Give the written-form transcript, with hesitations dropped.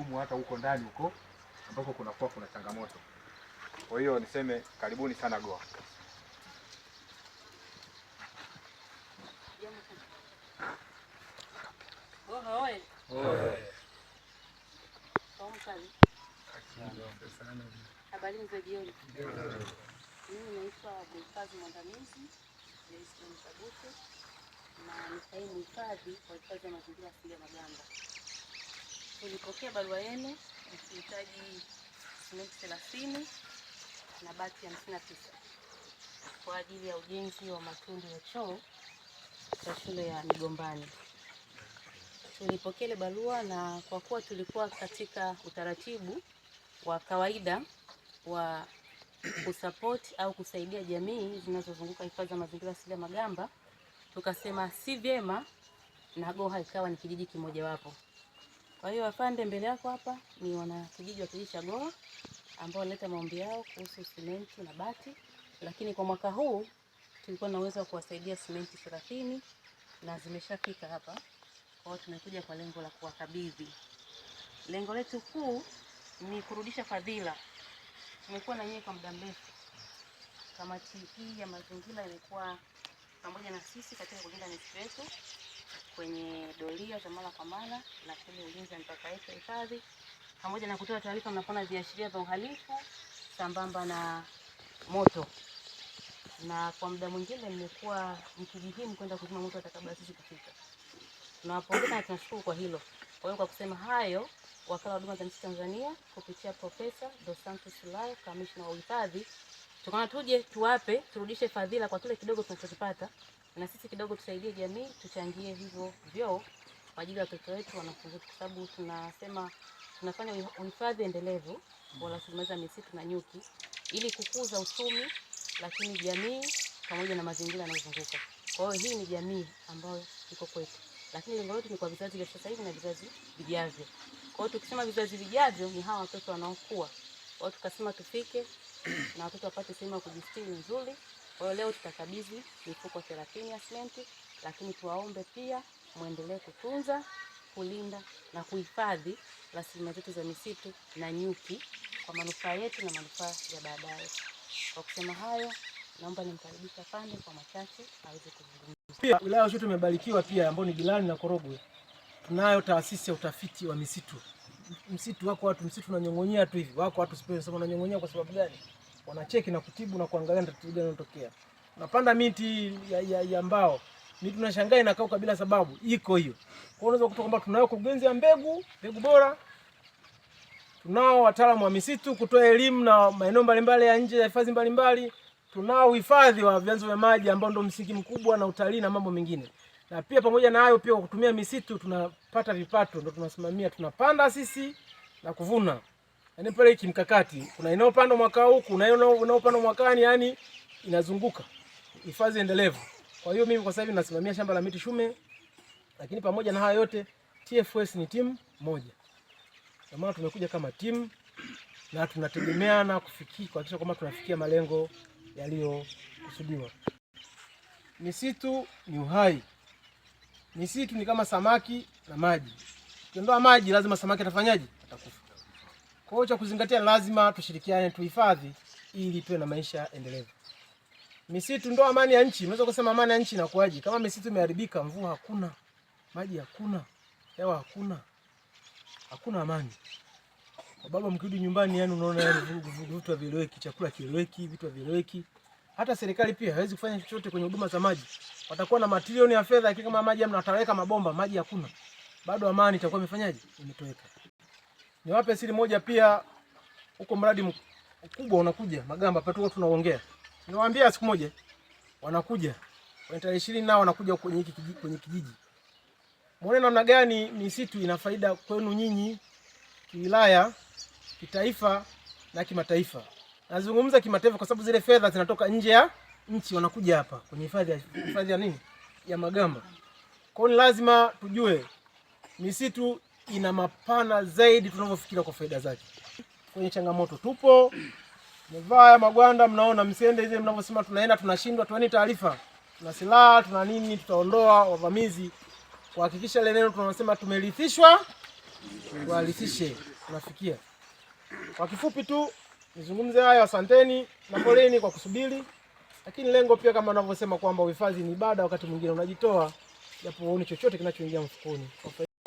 sumu hata huko ndani huko ambako kuna changamoto. Kwa hiyo niseme karibuni sana Goa. Habari za jioni. Mimi naitwa mhifadhi mwandamizi Sabutu na ni kaimu mhifadhi wa hifadhi ya mazingira asili ya Magamba. Tulipokea barua yenu mkihitaji simenti 30 na bati 59 kwa ajili ya ujenzi wa matundu ya choo kwa shule ya Migombani. Tulipokea ile barua na kwa kuwa tulikuwa katika utaratibu wa kawaida wa kusupport au kusaidia jamii zinazozunguka hifadhi ya mazingira asili ya Magamba, tukasema si vyema na Goha ikawa ni kijiji kimoja wapo. Kwa hiyo afande, mbele yako hapa ni wana kijiji wa kijiji cha Goha ambao wanaleta maombi yao kuhusu simenti na bati, lakini kwa mwaka huu tulikuwa na uwezo wa kuwasaidia simenti 30 na zimeshafika hapa. Kwa hiyo tumekuja kwa lengo la kuwakabidhi. Lengo letu kuu ni kurudisha fadhila. Tumekuwa na nyinyi kwa muda mrefu. Kamati hii ya mazingira ilikuwa pamoja na sisi katika kulinda misitu yetu kwenye doria za mara kwa mara, lakini ulinzi wa mipaka yetu ya hifadhi, pamoja na kutoa taarifa mnapoona viashiria vya uhalifu sambamba na moto. Na kwa muda mwingine mmekuwa mkijihimu kwenda kuzima moto hata kabla sisi kufika. Tunawapongeza na tunashukuru kwa hilo. Kwa hiyo kwa kusema hayo, Wakala wa Huduma za Misitu Tanzania kupitia Profesa Dos Santos Sulayo, Kamishna wa Uhifadhi, tukana tuje tuwape, turudishe fadhila kwa kile kidogo tunachokipata, na sisi kidogo tusaidie jamii, tuchangie hivyo vyoo kwa ajili ya watoto wetu wanafunzi, kwa sababu tunasema tunafanya uhifadhi endelevu wa rasilimali za misitu na nyuki ili kukuza uchumi, lakini jamii pamoja na mazingira yanayozunguka. Kwa hiyo hii ni jamii ambayo iko kwetu, lakini lengo letu ni kwa vizazi vya sasa hivi na vizazi vijavyo. Kwa hiyo tukisema vizazi vijavyo ni hawa watoto wanaokuwa. Kwa hiyo tukasema tufike na watoto wapate sehemu ya kujistiri nzuri. Kwa hiyo leo tutakabidhi mifuko 30 ya simenti, lakini tuwaombe pia muendelee kutunza, kulinda na kuhifadhi rasilimali zetu za misitu na nyuki kwa manufaa yetu na manufaa ya baadaye. Kwa kusema hayo, naomba nimkaribishe afande kwa machache aweze kuzungumza. Pia wilaya yetu imebarikiwa pia ambao ni jirani na Korogwe. Tunayo taasisi ya utafiti wa misitu. Msitu wako watu msitu unanyong'onyea tu hivi. Wako watu sipendi sema unanyong'onyea kwa sababu gani? Wanacheki na kutibu na kuangalia tatizo gani linatokea. Unapanda miti ya mbao. Miti tunashangaa inakauka bila sababu. Iko hiyo. Kwa hiyo unaweza kutoka kwamba tunayo kurugenzi ya mbegu bora. Tunao wataalamu wa misitu kutoa elimu na maeneo mbalimbali ya nje ya hifadhi mbalimbali. Tunao uhifadhi wa vyanzo vya maji ambao ndio msingi mkubwa na utalii na mambo mengine. Na pia pamoja na hayo pia kwa kutumia misitu tunapata vipato, ndio tunasimamia, tunapanda sisi na kuvuna. Yaani pale kimkakati kuna inayopandwa mwaka huu, kuna inayopandwa mwakani, yani inazunguka. Hifadhi endelevu. Kwa hiyo mimi kwa sasa hivi nasimamia shamba la miti Shume, lakini pamoja na hayo yote TFS ni timu moja. Kwa maana tumekuja kama timu na tunategemeana kuhakikisha kwamba tunafikia malengo yaliyokusudiwa. Misitu ni uhai. Misitu ni kama samaki na maji. Ukiondoa maji lazima samaki atafanyaje? Atakufa. Kwa hiyo cha kuzingatia lazima tushirikiane tuhifadhi ili tuwe na maisha endelevu. Misitu ndio amani ya nchi. Unaweza kusema amani ya nchi inakuaje? Kama misitu imeharibika, mvua hakuna, maji hakuna, hewa hakuna. Hakuna amani. Kwa baba mkirudi nyumbani yani unaona yani vitu havieleweki, chakula kieleweki, vitu havieleweki. Hata serikali pia haiwezi kufanya chochote kwenye huduma za maji. Watakuwa na matilioni ya fedha lakini kama maji hamna, wataweka mabomba, maji hakuna. Bado amani itakuwa imefanyaje? Imetoweka. Niwape siri moja pia, huko mradi mkubwa unakuja Magamba hapa tuko tunaongea. Niwaambia siku moja wanakuja. Kwa tarehe 20 nao wanakuja kwenye kijiji. Muone namna gani misitu ina faida kwenu nyinyi kiwilaya, kitaifa na kimataifa. Nazungumza kimataifa kwa sababu zile fedha zinatoka nje ya nchi wanakuja hapa kwenye hifadhi ya nini? Ya Magamba. Kwa hiyo lazima tujue misitu ina mapana zaidi tunavyofikiria kwa faida zake. Kwenye changamoto tupo. Mvaa magwanda mnaona msiende hizo mnavyosema tunaenda tunashindwa, tuani taarifa. Tuna silaha, tuna nini, tutaondoa wavamizi. Kuhakikisha ile neno tunasema tumerithishwa, tualithishe. tunafikia. Kwa kifupi tu nizungumze hayo, asanteni na poleni kwa kusubiri. Lakini lengo pia kama wanavyosema kwamba uhifadhi ni ibada, wakati mwingine unajitoa japo huoni chochote kinachoingia mfukoni.